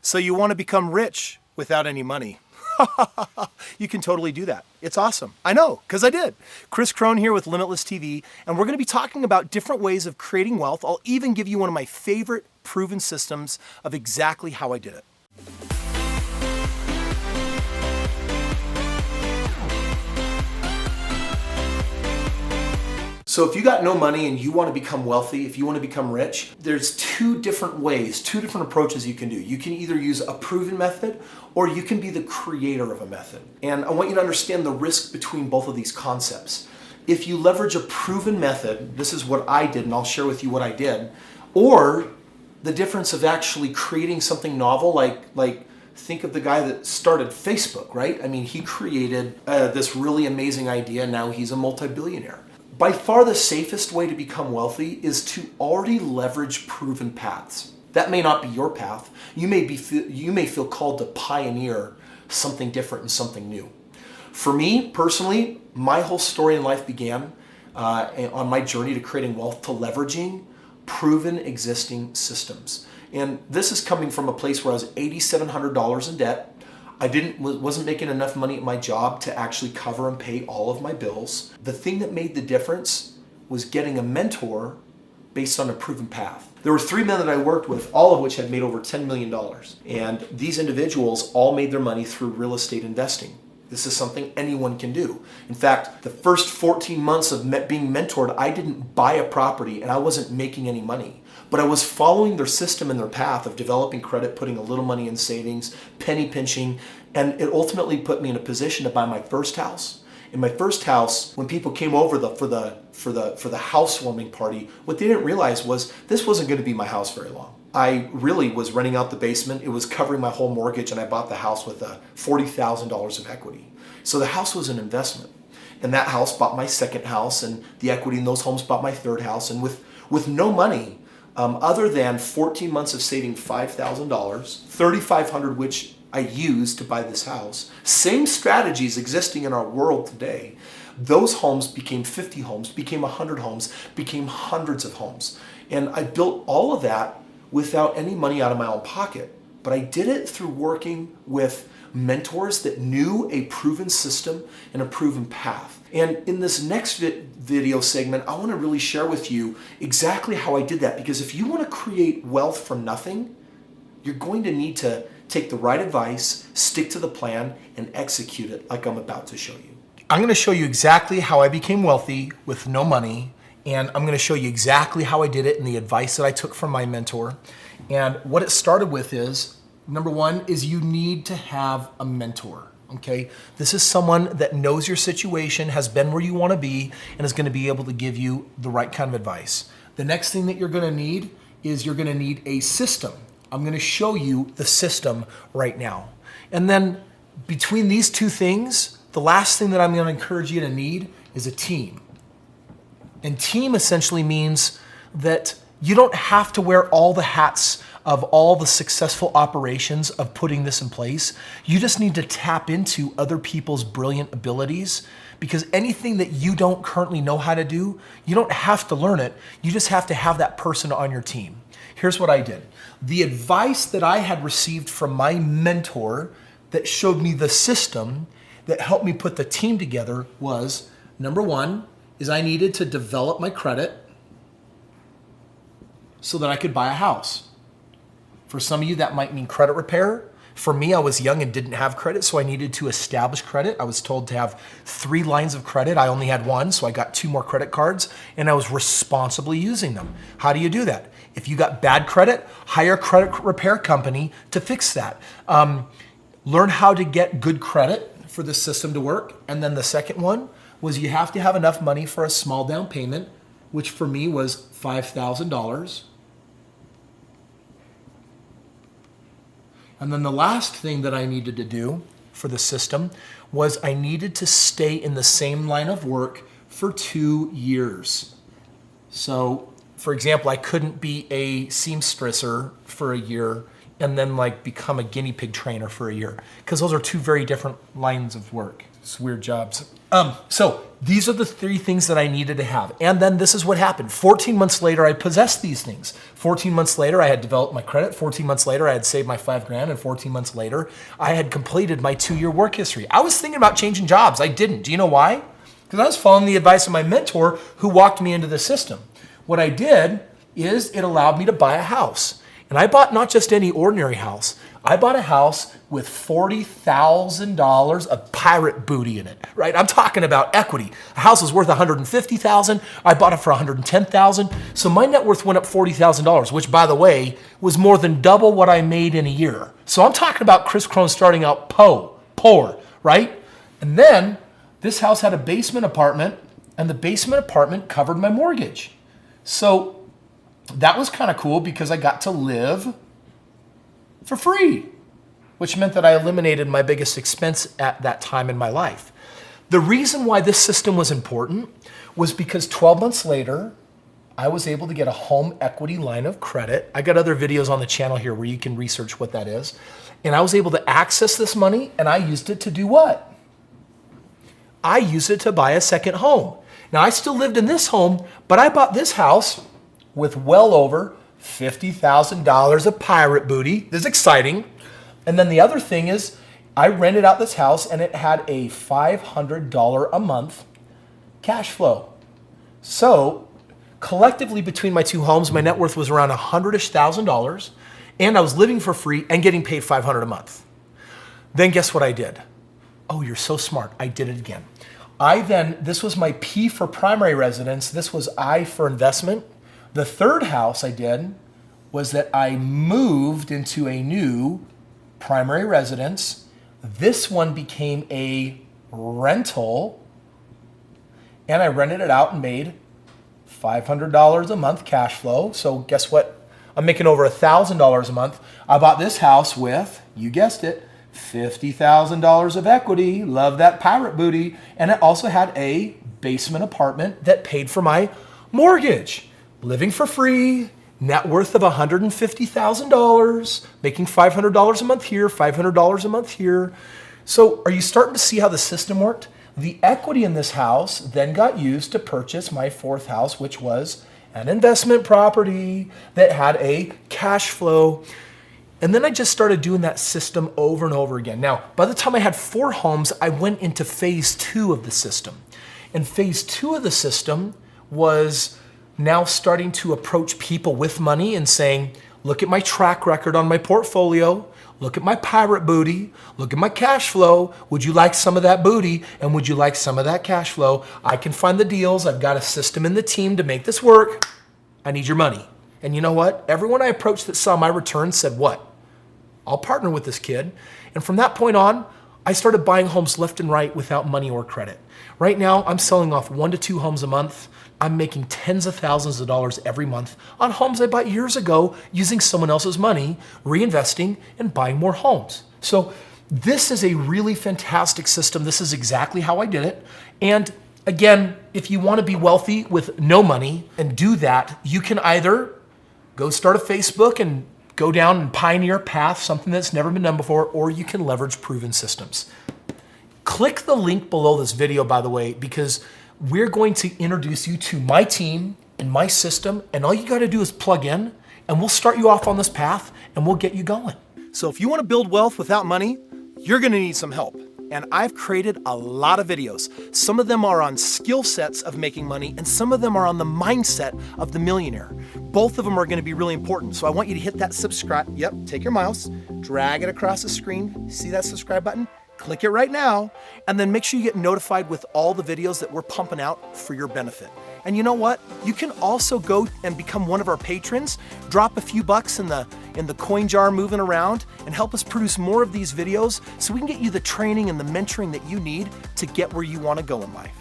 So you want to become rich without any money. You can totally do that. It's awesome. I know, because I did. Kris Krohn here with Limitless TV, and we're going to be talking about different ways of creating wealth. I'll even give you one of my favorite proven systems of exactly how I did it. So if you got no money and you want to become wealthy, if you want to become rich, there's two different ways, two different approaches you can do. You can either use a proven method or you can be the creator of a method. And I want you to understand the risk between both of these concepts. If you leverage a proven method, this is what I did, and I'll share with you what I did, or the difference of actually creating something novel, like think of the guy that started Facebook, right? I mean, he created this really amazing idea, and now he's a multi-billionaire. By far the safest way to become wealthy is to already leverage proven paths. That may not be your path. You may feel called to pioneer something different and something new. For me, personally, my whole story in life began on my journey to creating wealth, to leveraging proven existing systems. And this is coming from a place where I was $8,700 in debt. I wasn't making enough money at my job to actually cover and pay all of my bills. The thing that made the difference was getting a mentor based on a proven path. There were 3 men that I worked with, all of which had made over $10 million. And these individuals all made their money through real estate investing. This is something anyone can do. In fact, the first 14 months of being mentored, I didn't buy a property and I wasn't making any money. But I was following their system and their path of developing credit, putting a little money in savings, penny pinching, and it ultimately put me in a position to buy my first house. In my first house, when people came over for the housewarming party, what they didn't realize was this wasn't going to be my house very long. I really was renting out the basement. It was covering my whole mortgage, and I bought the house with $40,000 of equity. So the house was an investment. And that house bought my second house, and the equity in those homes bought my third house. And with no money, other than 14 months of saving $5,000, $3,500 which I used to buy this house, same strategies existing in our world today, those homes became 50 homes, became 100 homes, became hundreds of homes. And I built all of that without any money out of my own pocket. But I did it through working with mentors that knew a proven system and a proven path. And in this next video segment, I want to really share with you exactly how I did that. Because if you want to create wealth from nothing, you're going to need to take the right advice, stick to the plan, and execute it like I'm about to show you. I'm going to show you exactly how I became wealthy with no money. And I'm going to show you exactly how I did it and the advice that I took from my mentor. And what it started with is, number one, is you need to have a mentor. Okay, this is someone that knows your situation, has been where you want to be, and is going to be able to give you the right kind of advice. The next thing that you're going to need is you're going to need a system. I'm going to show you the system right now. And then between these two things, the last thing that I'm going to encourage you to need is a team. And team essentially means that you don't have to wear all the hats of all the successful operations of putting this in place. You just need to tap into other people's brilliant abilities, because anything that you don't currently know how to do, you don't have to learn it. You just have to have that person on your team. Here's what I did. The advice that I had received from my mentor that showed me the system that helped me put the team together was, number one, is I needed to develop my credit so that I could buy a house. For some of you, that might mean credit repair. For me, I was young and didn't have credit, so I needed to establish credit. I was told to have 3 lines of credit. I only had 1, so I got 2 more credit cards, and I was responsibly using them. How do you do that? If you got bad credit, hire a credit repair company to fix that. Learn how to get good credit for the system to work. And then the second one was you have to have enough money for a small down payment, which for me was $5,000. And then the last thing that I needed to do for the system was I needed to stay in the same line of work for 2 years. So, for example, I couldn't be a seamstresser for a year and then become a guinea pig trainer for a year, because those are 2 very different lines of work. It's weird jobs. So these are the 3 things that I needed to have. And then this is what happened. 14 months later, I possessed these things. 14 months later, I had developed my credit. 14 months later, I had saved my $5,000. And 14 months later, I had completed my 2-year work history. I was thinking about changing jobs. I didn't. Do you know why? Because I was following the advice of my mentor who walked me into the system. What I did is it allowed me to buy a house. And I bought not just any ordinary house. I bought a house with $40,000 of pirate booty in it, right? I'm talking about equity. A house was worth $150,000. I bought it for $110,000. So my net worth went up $40,000, which, by the way, was more than double what I made in a year. So I'm talking about Kris Krohn starting out poor, right? And then this house had a basement apartment, and the basement apartment covered my mortgage. So that was kind of cool because I got to live for free, which meant that I eliminated my biggest expense at that time in my life. The reason why this system was important was because 12 months later, I was able to get a home equity line of credit. I got other videos on the channel here where you can research what that is. And I was able to access this money, and I used it to do what? I used it to buy a second home. Now, I still lived in this home, but I bought this house with well over $50,000 of pirate booty. This is exciting. And then the other thing is I rented out this house and it had a $500 a month cash flow. So collectively between my 2 homes, my net worth was around $100,000, and I was living for free and getting paid $500 a month. Then guess what I did? Oh, you're so smart. I did it again. This was my P for primary residence. This was I for investment. The 3rd house I did was that I moved into a new primary residence. This one became a rental, and I rented it out and made $500 a month cash flow. So guess what? I'm making over $1,000 a month. I bought this house with, you guessed it, $50,000 of equity. Love that pirate booty. And it also had a basement apartment that paid for my mortgage. Living for free, net worth of $150,000, making $500 a month here, $500 a month here. So are you starting to see how the system worked? The equity in this house then got used to purchase my 4th house, which was an investment property that had a cash flow. And then I just started doing that system over and over again. Now, by the time I had 4 homes, I went into phase 2 of the system. And phase 2 of the system was now starting to approach people with money and saying, look at my track record on my portfolio, look at my pirate booty, look at my cash flow. Would you like some of that booty? And would you like some of that cash flow? I can find the deals. I've got a system in the team to make this work. I need your money. And you know what? Everyone I approached that saw my return said, what? I'll partner with this kid. And from that point on, I started buying homes left and right without money or credit. Right now, I'm selling off 1 to 2 homes a month. I'm making tens of thousands of dollars every month on homes I bought years ago using someone else's money, reinvesting, and buying more homes. So this is a really fantastic system. This is exactly how I did it. And again, if you want to be wealthy with no money and do that, you can either go start a Facebook and go down and pioneer a path, something that's never been done before, or you can leverage proven systems. Click the link below this video, by the way, because we're going to introduce you to my team and my system, and all you got to do is plug in, and we'll start you off on this path, and we'll get you going. So if you want to build wealth without money, you're going to need some help. And I've created a lot of videos. Some of them are on skill sets of making money, and some of them are on the mindset of the millionaire. Both of them are going to be really important. So I want you to hit that subscribe. Yep, take your mouse, drag it across the screen. See that subscribe button? Click it right now, and then make sure you get notified with all the videos that we're pumping out for your benefit. And you know what? You can also go and become one of our patrons, drop a few bucks in the coin jar moving around, and help us produce more of these videos so we can get you the training and the mentoring that you need to get where you want to go in life.